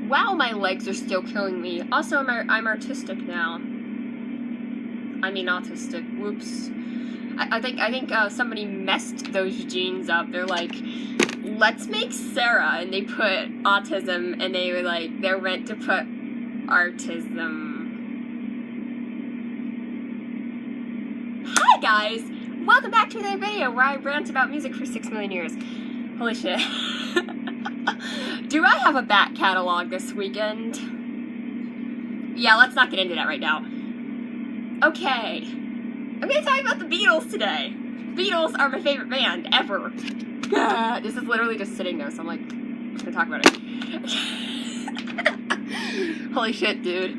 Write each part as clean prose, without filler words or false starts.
Wow, my legs are still killing me. Also, I'm artistic now. I mean autistic. Whoops. I think somebody messed those genes up. They're like, let's make Sarah, and they put autism, and they were like, they're meant to put artism. Hi guys! Welcome back to another video where I rant about music for 6 million years. Holy shit. Do I have a back catalog this weekend? Yeah, let's not get into that right now. Okay. I'm gonna talk about the Beatles today. Beatles are my favorite band ever. This is literally just sitting there, so I'm like, I'm gonna talk about it. Holy shit, dude.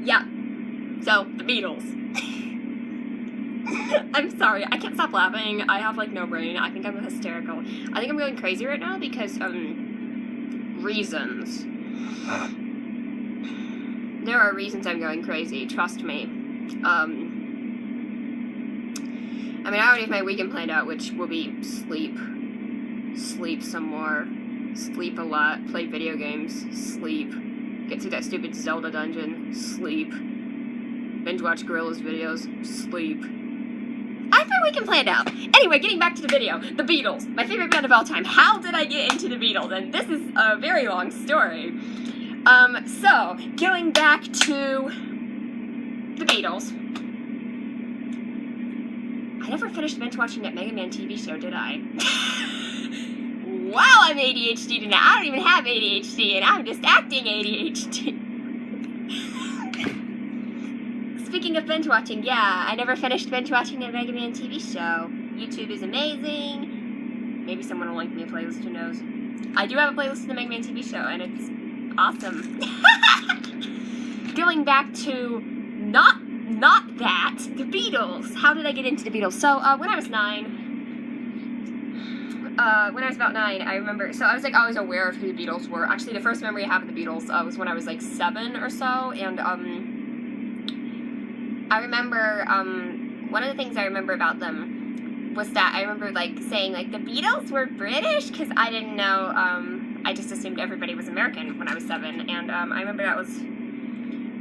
Yeah. So, the Beatles. I'm sorry, I can't stop laughing. I have like no brain. I think I'm hysterical. I think I'm going crazy right now because, reasons. There are reasons I'm going crazy, trust me. I mean, I already have my weekend planned out, which will be sleep some more, sleep a lot, play video games, sleep, get through that stupid Zelda dungeon, sleep, binge watch Gorillas videos, sleep. I have my weekend planned out. Anyway, getting back to the video, the Beatles, my favorite band of all time. How did I get into the Beatles? And this is a very long story. So, going back to the Beatles. I never finished binge watching that Mega Man TV show, did I? Wow, I'm ADHD tonight. I don't even have ADHD, and I'm just acting ADHD. Speaking of binge watching, yeah, I never finished binge watching that Mega Man TV show. YouTube is amazing. Maybe someone will link me a playlist, who knows. I do have a playlist of the Mega Man TV show, and it's awesome. Going back to not that, the Beatles. How did I get into the Beatles? So, when I was about 9, I remember, so I was like always aware of who the Beatles were. Actually, the first memory I have of the Beatles was when I was like 7 or so, and I remember, one of the things I remember about them was that I remember like saying like the Beatles were British, because I didn't know, I just assumed everybody was American when I was 7, and I remember that was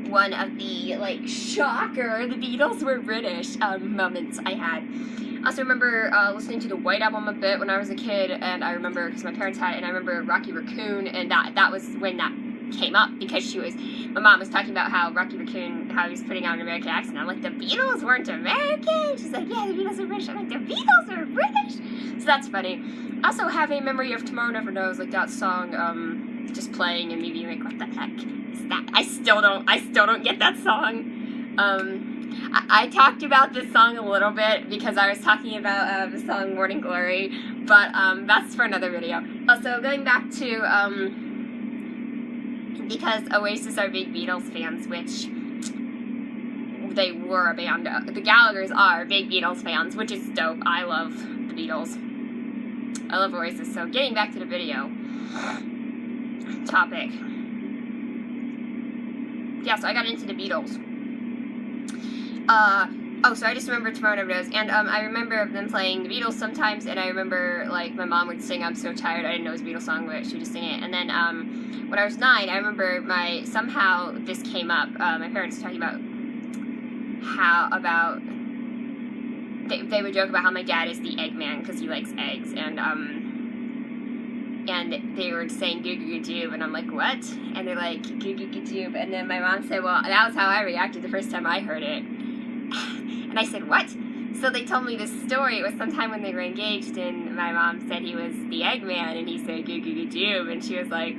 one of the, like, shocker, the Beatles were British, moments I had. I also remember, listening to the White Album a bit when I was a kid, and I remember, because my parents had it, and I remember Rocky Raccoon, and that was when that came up, because my mom was talking about how Rocky Raccoon, how he was putting on an American accent. I'm like, the Beatles weren't American? She's like, yeah, the Beatles are British. I'm like, the Beatles are British? So that's funny. I also have a memory of Tomorrow Never Knows, like that song, just playing and me being like, what the heck is that? I still don't get that song. I talked about this song a little bit because I was talking about the song Morning Glory, but that's for another video. Also, going back to, because Oasis are big Beatles fans, which they were a band. The Gallaghers are big Beatles fans, which is dope. I love the Beatles. I love Oasis. So getting back to the video topic. Yeah, so I got into the Beatles. So I just remember Tomorrow Never Knows, and I remember them playing the Beatles sometimes, and I remember, like, my mom would sing I'm So Tired. I didn't know it was a Beatles song, but she would just sing it. And then, when I was 9, I remember somehow this came up, my parents talking about they would joke about how my dad is the Eggman, because he likes eggs, and they were saying goo goo goo, and I'm like, what? And they're like, goo goo goo, and then my mom said, well, that was how I reacted the first time I heard it. And I said, what? So they told me this story. It was sometime when they were engaged, and my mom said he was the Eggman, and he said goo goo goo, and she was like,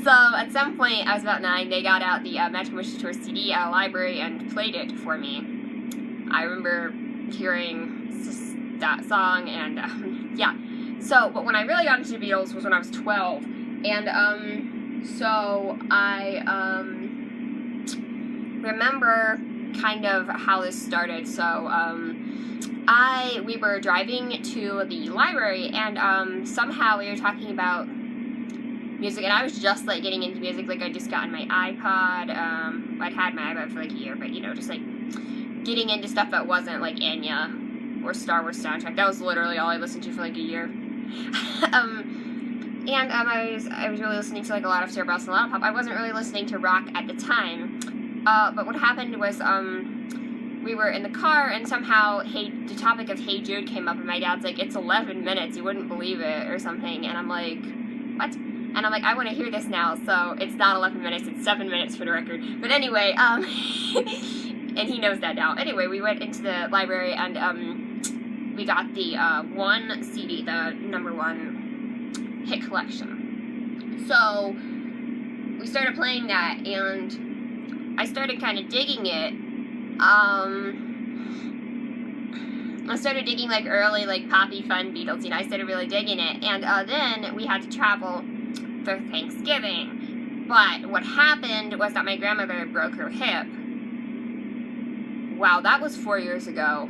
so at some point, I was about 9, they got out the Magical Mystery Tour CD at a library and played it for me. I remember hearing that song, and yeah. So, but when I really got into the Beatles was when I was 12, and so I remember kind of how this started. So we were driving to the library, and somehow we were talking about music, and I was just like getting into music. Like, I just gotten my iPod. I'd had my iPod for like a year, but you know, just like getting into stuff that wasn't like Enya or Star Wars soundtrack. That was literally all I listened to for like a year. And I was really listening to like a lot of cerebrals and a lot of pop. I wasn't really listening to rock at the time. But what happened was we were in the car and somehow the topic of Hey Jude came up, and my dad's like, it's 11 minutes, you wouldn't believe it, or something. And I'm like, what? And I'm like, I want to hear this now. So it's not 11 minutes, it's 7 minutes for the record. But anyway, and he knows that now. Anyway, we went into the library and we got the one CD, the #1 hit collection. So we started playing that, and I started kind of digging it. I started digging like early, like poppy, fun Beatles. You know, I started really digging it, and then we had to travel for Thanksgiving. But what happened was that my grandmother broke her hip. Wow, that was 4 years ago.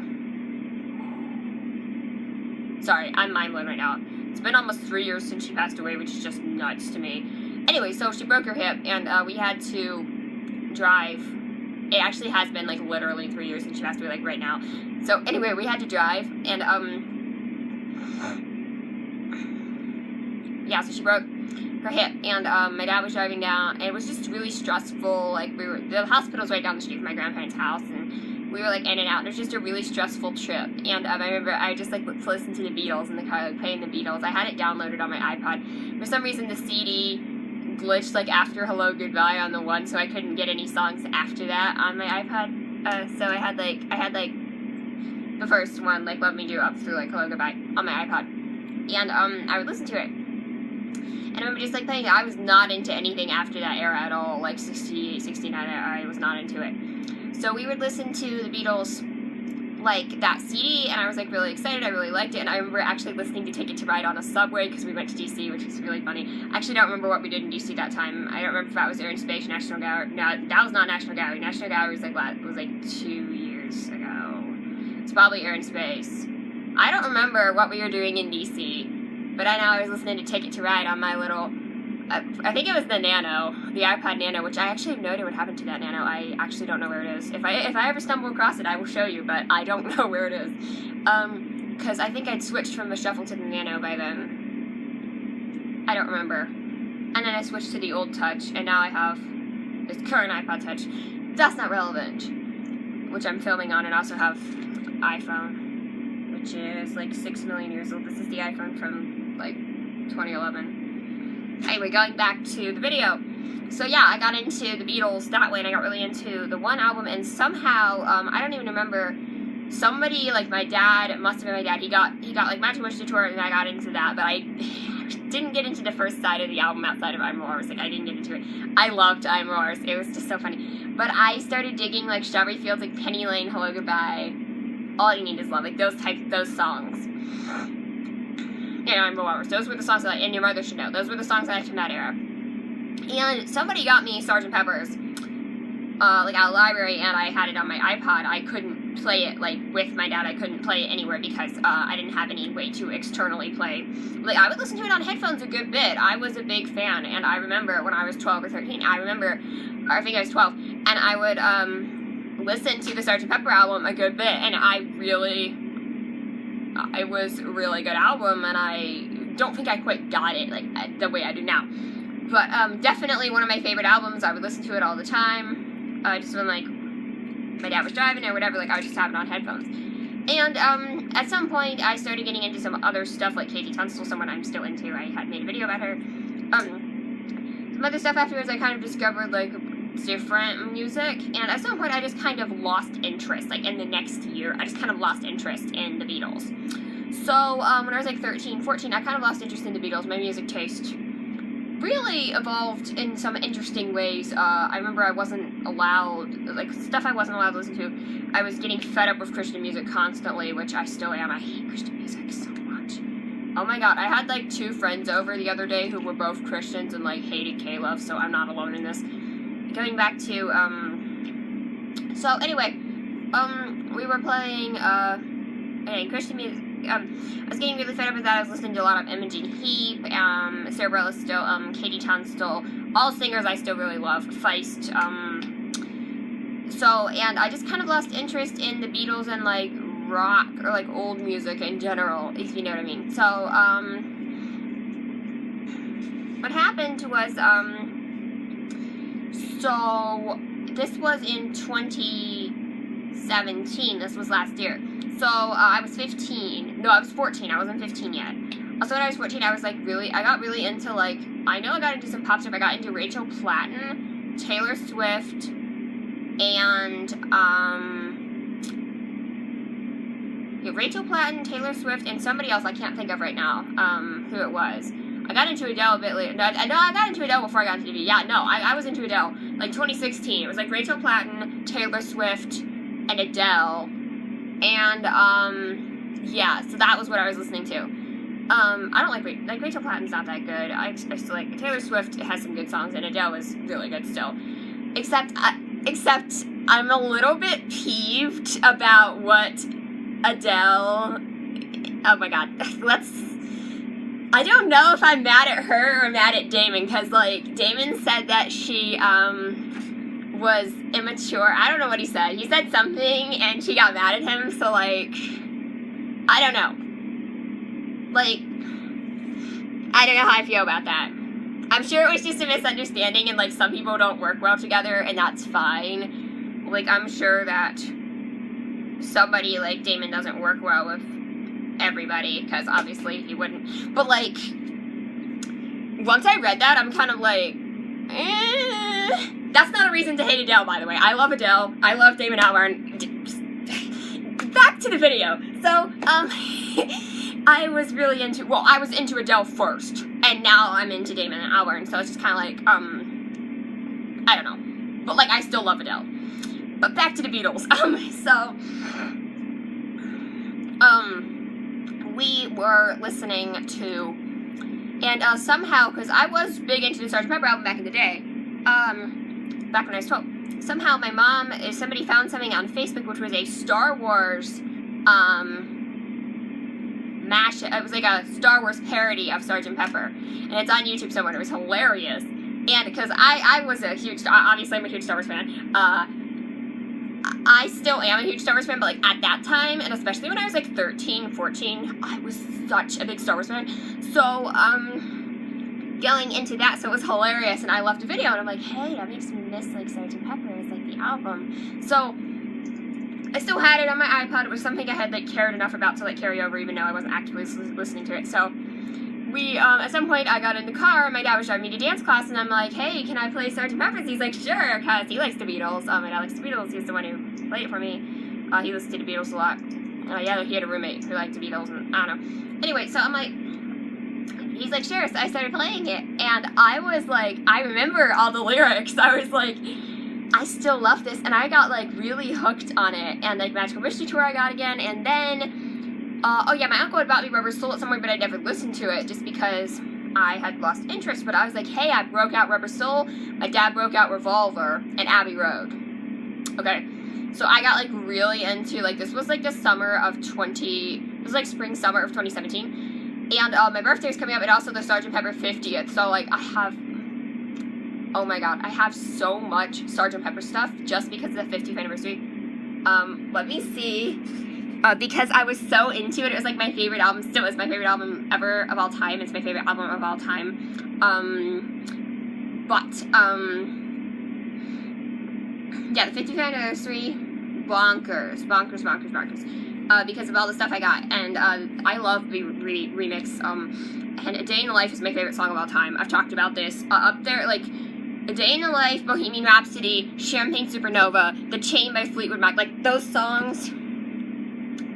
Sorry, I'm mind blown right now. It's been almost 3 years since she passed away, which is just nuts to me. Anyway, so she broke her hip, and we had to drive. It actually has been like literally 3 years since she passed away, like right now. So anyway, we had to drive, and yeah, so she broke her hip, and my dad was driving down, and it was just really stressful. Like the hospital's right down the street from my grandparents' house, and we were like in and out, and it was just a really stressful trip. And I remember I just like listened to the Beatles in the car, like playing the Beatles. I had it downloaded on my iPod. For some reason, the CD glitched like after Hello Goodbye on the one, so I couldn't get any songs after that on my iPod. So I had like the first one, like Love Me Do up through like Hello Goodbye on my iPod, and I would listen to it. And I remember just like playing it. I was not into anything after that era at all, like 68, 69, I was not into it. So we would listen to the Beatles, like that CD, and I was like really excited. I really liked it, and I remember actually listening to Ticket to Ride on a subway because we went to DC, which was really funny. I actually don't remember what we did in DC that time. I don't remember if that was Air and Space, National Gallery. No, that was not National Gallery. National Gallery was like 2 years ago. It's probably Air and Space. I don't remember what we were doing in DC, but I know I was listening to Ticket to Ride on my little. I think it was the Nano, the iPod Nano, which I actually have no idea what happened to that Nano. I actually don't know where it is. If I ever stumble across it, I will show you, but I don't know where it is. Because I think I'd switched from the Shuffle to the Nano by then. I don't remember. And then I switched to the old Touch, and now I have this current iPod Touch. That's not relevant. Which I'm filming on, and also have iPhone, which is like 6 million years old. This is the iPhone from like 2011. Anyway, going back to the video. So yeah, I got into the Beatles that way, and I got really into the one album, and somehow, I don't even remember, somebody, like my dad, it must have been my dad, he got like Match Much to Tour, and I got into that, but I didn't get into the first side of the album outside of I'm Roars. Like, I didn't get into it. I loved I'm Roars. It was just so funny. But I started digging, like, Strawberry Fields, like Penny Lane, Hello Goodbye, All You Need Is Love, like those songs. Yeah, I'm Roars. Those were the songs and Your Mother Should Know. Those were the songs I liked from that era. And somebody got me Sgt. Pepper's, like, out of the library, and I had it on my iPod. I couldn't play it, like, with my dad. I couldn't play it anywhere because, I didn't have any way to externally play. Like, I would listen to it on headphones a good bit. I was a big fan, and I remember when I was 12 or 13, I think I was 12, and I would, listen to the Sgt. Pepper album a good bit, and it was a really good album, and I don't think I quite got it, like, the way I do now. But, definitely one of my favorite albums. I would listen to it all the time. Just when, like, my dad was driving or whatever, like, I would just have it on headphones. And, at some point, I started getting into some other stuff, like Katie Tunstall, someone I'm still into. I had made a video about her. Some other stuff afterwards, I kind of discovered, like, different music, and at some point I just kind of lost interest, like in the next year, I just kind of lost interest in the Beatles. So, when I was like 13, 14, I kind of lost interest in the Beatles. My music taste really evolved in some interesting ways. I remember I wasn't allowed, like, stuff I wasn't allowed to listen to. I was getting fed up with Christian music constantly, which I still am. I hate Christian music so much. Oh my god, I had, like, 2 friends over the other day who were both Christians and, like, hated K-Love, so I'm not alone in this. Going back to, so anyway, we were playing, Christian music. I was getting really fed up with that. I was listening to a lot of Imogen Heap, Sarah Bareilles still, Katie Tunstall, all singers I still really love, Feist, so, and I just kind of lost interest in the Beatles and, like, rock, or, like, old music in general, if you know what I mean. So, what happened was, so this was in 2017. This was last year. So I was 15. No, I was 14. I wasn't 15 yet. Also, when I was 14, I was like I got really into like, I know I got into some pop stuff. I got into Rachel Platten, Taylor Swift, and Rachel Platten, Taylor Swift, and somebody else I can't think of right now who it was. I got into Adele a bit later. No, I got into Adele before I got into TV. Yeah, no, I was into Adele. Like 2016. It was like Rachel Platten, Taylor Swift, and Adele. And, yeah, so that was what I was listening to. I don't like Rachel Platten's not that good. I still like Taylor Swift has some good songs, and Adele is really good still. Except I'm a little bit peeved about what Adele. Oh my god, I don't know if I'm mad at her or mad at Damon, because like Damon said that she was immature. I don't know what he said. He said something, and she got mad at him. So like, I don't know. Like, I don't know how I feel about that. I'm sure it was just a misunderstanding, and, like, some people don't work well together, and that's fine. Like, I'm sure that somebody like Damon doesn't work well with everybody, because obviously he wouldn't. But, like, once I read that, I'm kind of like, That's not a reason to hate Adele, by the way. I love Adele. I love Damon Albarn. Back to the video. So, I was really into, well, I was into Adele first, and now I'm into Damon Albarn, so it's just kind of like, I don't know, but, like, I still love Adele. But back to the Beatles. We were listening to, and, somehow, because I was big into the Sgt. Pepper album back in the day, back when I was 12, somehow my mom, somebody found something on Facebook, which was a Star Wars, mash. It was like a Star Wars parody of Sgt. Pepper, and it's on YouTube somewhere. It was hilarious, and because I was a huge, obviously I'm a huge Star Wars fan. I still am a huge Star Wars fan, but like at that time, and especially when I was like 13, 14, I was such a big Star Wars fan. So going into that, so it was hilarious, and I left a video, and I'm like, hey, that makes me miss like Sgt. Pepper. It's like the album. So I still had it on my iPod. It was something I had like cared enough about to like carry over, even though I wasn't actively listening to it. So we, at some point, I got in the car, and my dad was driving me to dance class, and I'm like, hey, can I play Sgt. Pepper? He's like, sure, because he likes the Beatles. My dad likes the Beatles. He's the one who played it for me. He listened to the Beatles a lot. Yeah, he had a roommate who liked the Beatles, and I don't know. Anyway, so I'm like, he's like, sure. So I started playing it, and I was like, I remember all the lyrics. I was like, I still love this, and I got like really hooked on it. And like Magical Mystery Tour I got again, and then oh yeah, my uncle had bought me Rubber Soul at some point, but I never listened to it just because I had lost interest. But I was like, hey, I broke out Rubber Soul, my dad broke out Revolver, and Abbey Road. Okay, so I got like really into, like, this was like the summer of it was like spring, summer of 2017, and my birthday is coming up, and also the Sgt. Pepper 50th, so like I have, oh my god, I have so much Sgt. Pepper stuff just because of the 50th anniversary. Let me see. Because I was so into it. It was like my favorite album. Still is my favorite album ever of all time. It's my favorite album of all time. Yeah, the 50th anniversary, bonkers. Because of all the stuff I got. And I love the remix. And A Day in the Life is my favorite song of all time. I've talked about this. Up there, like, A Day in the Life, Bohemian Rhapsody, Champagne Supernova, The Chain by Fleetwood Mac. Like, those songs,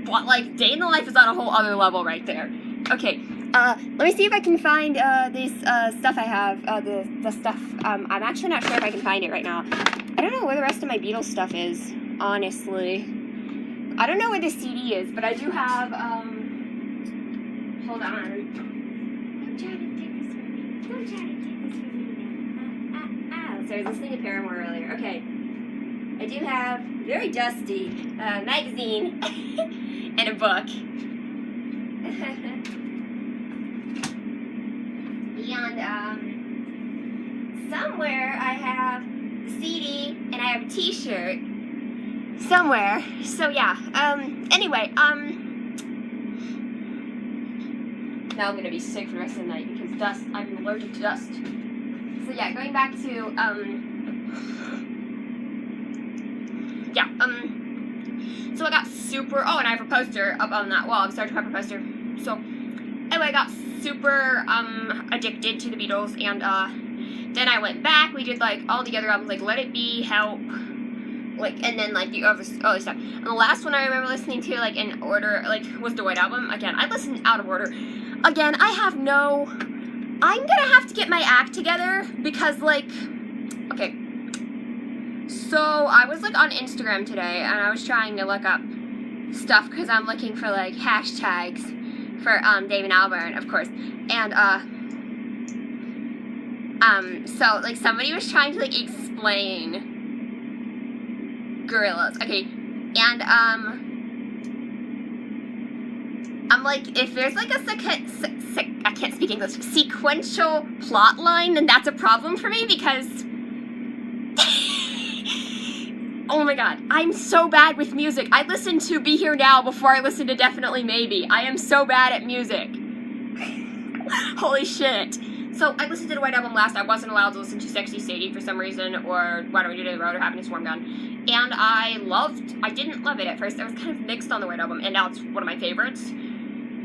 what, like, Day in the Life is on a whole other level right there. Okay, let me see if I can find this stuff I have, the stuff. I'm actually not sure if I can find it right now. I don't know where the rest of my Beatles stuff is, honestly. I don't know where the CD is, but I do have, hold on. Don't try to take this from me. Don't try to take this from me now. So I was listening to Paramore earlier. Okay. I do have, very dusty, magazine and a book. And, somewhere I have the CD and I have a t-shirt. Somewhere. So, yeah. Anyway, now I'm gonna be sick for the rest of the night because dust. I'm allergic to dust. So yeah, going back to so I got super. Oh, and I have a poster up on that wall. A Sgt. Pepper poster. So anyway, I got super addicted to the Beatles, and then I went back. We did like all the other albums, like Let It Be, Help, like, and then like the other stuff. And the last one I remember listening to, like in order, like was the White Album. Again, I listened out of order. Again, I'm gonna have to get my act together because, like, okay. So I was like on Instagram today, and I was trying to look up stuff because I'm looking for like hashtags for David Albarn, of course, and so like somebody was trying to like explain Gorillaz, okay, and I'm like, if there's like a I can't speak English, sequential plot line, then that's a problem for me because oh my god, I'm so bad with music. I listened to Be Here Now before I listened to Definitely Maybe. I am so bad at music. Holy shit. So I listened to the White Album last. I wasn't allowed to listen to Sexy Sadie for some reason, or Why Don't We Do the Road, or Happiness Warm Gun. And I didn't love it at first. I was kind of mixed on the White Album, and now it's one of my favorites.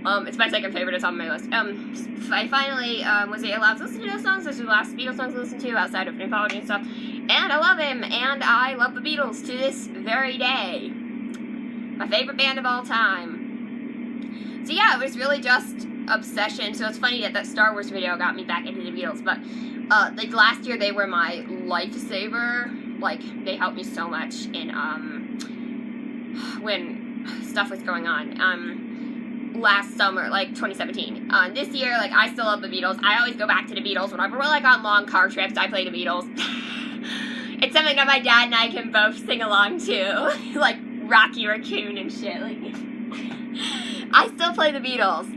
It's my second favorite. It's on my list. I finally was allowed to listen to those songs. Those are the last Beatles songs I listened to outside of Anthology and stuff. And I love him, and I love the Beatles to this very day. My favorite band of all time. So yeah, it was really just obsession. So it's funny that Star Wars video got me back into the Beatles. But like last year, they were my lifesaver. Like they helped me so much in when stuff was going on. Last summer, like 2017. This year, like I still love the Beatles. I always go back to the Beatles whenever we're like on long car trips. I play the Beatles. It's something that my dad and I can both sing along to, like Rocky Raccoon and shit. Like, I still play the Beatles.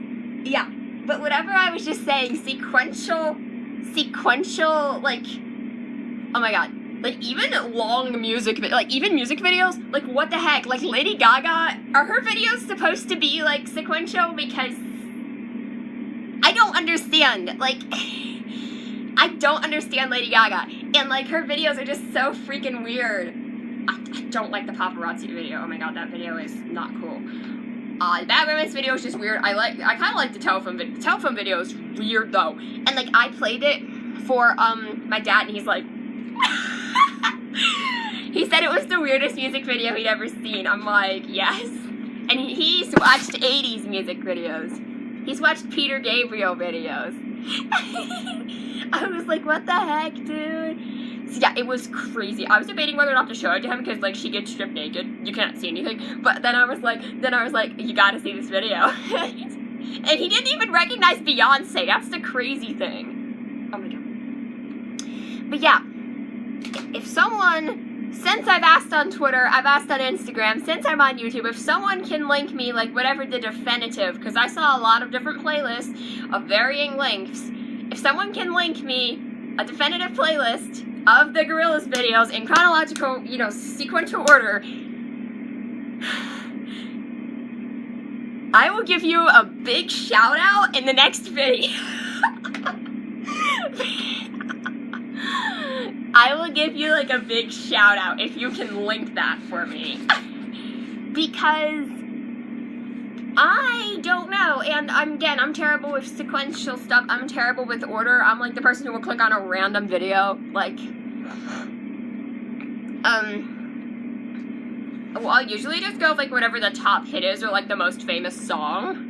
Yeah, but whatever I was just saying, sequential, like, oh my god. Like, even long music, like, even music videos, like, what the heck? Like, Lady Gaga, are her videos supposed to be, like, sequential? Because I don't understand. Like, I don't understand Lady Gaga. And, like, her videos are just so freaking weird. I don't like the paparazzi video. Oh my god, that video is not cool. The Bad Romance video is just weird. I kind of like the telephone video. The telephone video is weird, though. And, like, I played it for, my dad, and he's like... He said it was the weirdest music video he'd ever seen. I'm like, yes. And he's watched 80s music videos. He's watched Peter Gabriel videos. I was like, what the heck, dude? So yeah, it was crazy. I was debating whether or not to show it to him because, like, she gets stripped naked. You can't see anything. But then I was like, you gotta see this video. And he didn't even recognize Beyonce. That's the crazy thing. Oh my god. But yeah. If someone, since I've asked on Twitter, I've asked on Instagram, since I'm on YouTube, if someone can link me, like, whatever the definitive, because I saw a lot of different playlists of varying lengths, if someone can link me a definitive playlist of the Gorillaz videos in chronological, sequential order, I will give you a big shout out in the next video. I will give you, like, a big shout out if you can link that for me. Because I don't know, and I'm terrible with sequential stuff. I'm terrible with order. I'm, like, the person who will click on a random video, like, well, I'll usually just go with, like, whatever the top hit is or, like, the most famous song.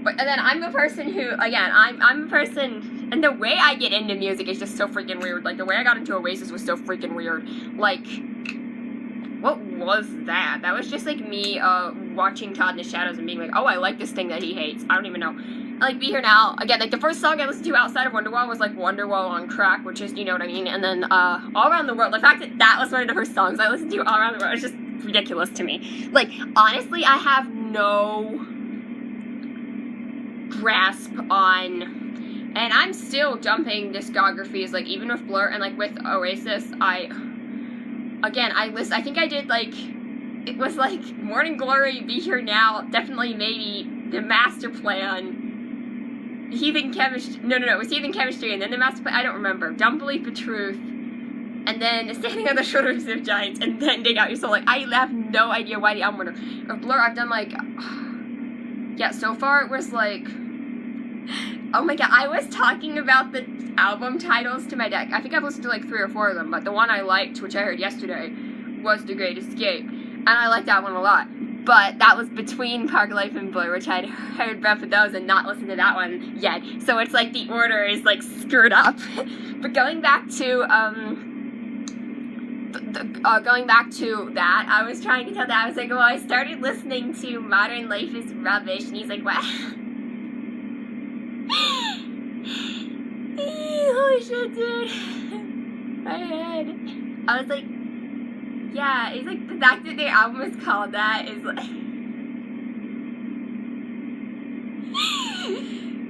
But, and then I'm a person who, again, I'm a person... And the way I get into music is just so freaking weird. Like, the way I got into Oasis was so freaking weird. Like, what was that? That was just, like, me, watching Todd in the Shadows and being like, oh, I like this thing that he hates. I don't even know. Like, Be Here Now, again, like, the first song I listened to outside of Wonderwall was, like, Wonderwall on crack, which is, you know what I mean? And then, All Around the World, the fact that that was one of the first songs I listened to all around the world is just ridiculous to me. Like, honestly, I have no grasp on... And I'm still dumping discographies, like, even with Blur and, like, with Oasis, I think I did, like, it was, like, Morning Glory, Be Here Now, Definitely Maybe, The Master Plan, Heathen Chemistry. No, it was Heathen Chemistry, and then the Master Plan. I don't remember. Don't Believe the Truth, and then Standing on the Shoulders of Giants, and then Dig Out Your Soul. Like, I have no idea why the album order. Of Blur, I've done like, yeah, so far it was like, oh my god, I was talking about the album titles to my dad. I think I've listened to like 3 or 4 of them, but the one I liked, which I heard yesterday, was The Great Escape, and I liked that one a lot. But that was between Park Life and Blur, which I'd heard both of those and not listened to that one yet. So it's like the order is like screwed up. But going back to that, I was trying to tell Dad, I was like, well, I started listening to Modern Life is Rubbish, and he's like, what? Holy shit, dude. My head. I was like, yeah, it's like, the fact that their album is called that is like...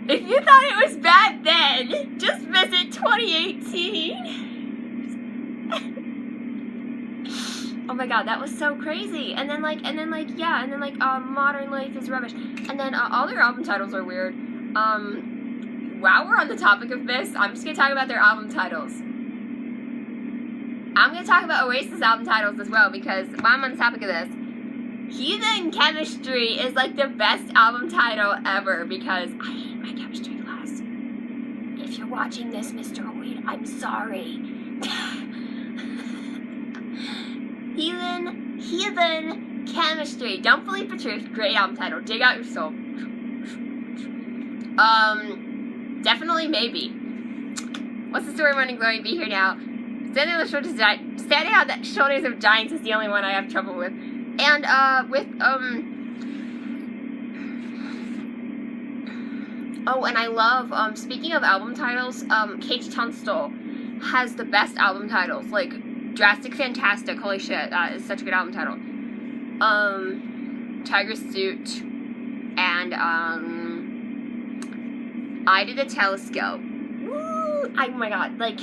If you thought it was bad then, just visit 2018. Oh my god, that was so crazy. And then Modern Life is Rubbish. And then all their album titles are weird. While we're on the topic of this, I'm just gonna talk about their album titles. I'm going to talk about Oasis album titles as well, because while I'm on the topic of this, Heathen Chemistry is like the best album title ever, because I hate my chemistry class. If you're watching this, Mr. Weed, I'm sorry. Heathen Chemistry. Don't Believe the Truth. Great album title. Dig Out Your Soul. Definitely Maybe. What's the Story, Morning Glory, Be Here Now. Standing on the Shoulders of Giants is the only one I have trouble with. And, oh, and I love, speaking of album titles, Cage Tunstall has the best album titles. Like, Drastic Fantastic, holy shit, that is such a good album title. Tiger Suit, and, Eye to the Telescope. Woo! Oh my god, like...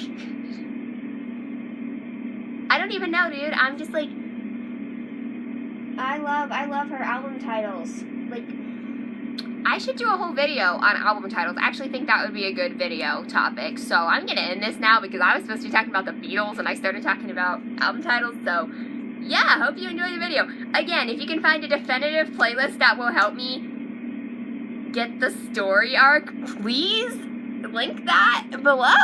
I don't even know, dude. I'm just like, I love her album titles. Like, I should do a whole video on album titles. I actually think that would be a good video topic. So I'm gonna end this now because I was supposed to be talking about the Beatles and I started talking about album titles. So yeah, I hope you enjoyed the video. Again, if you can find a definitive playlist that will help me get the story arc, please link that below.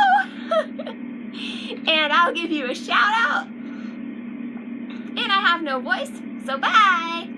And I'll give you a shout out. And I have no voice, so bye!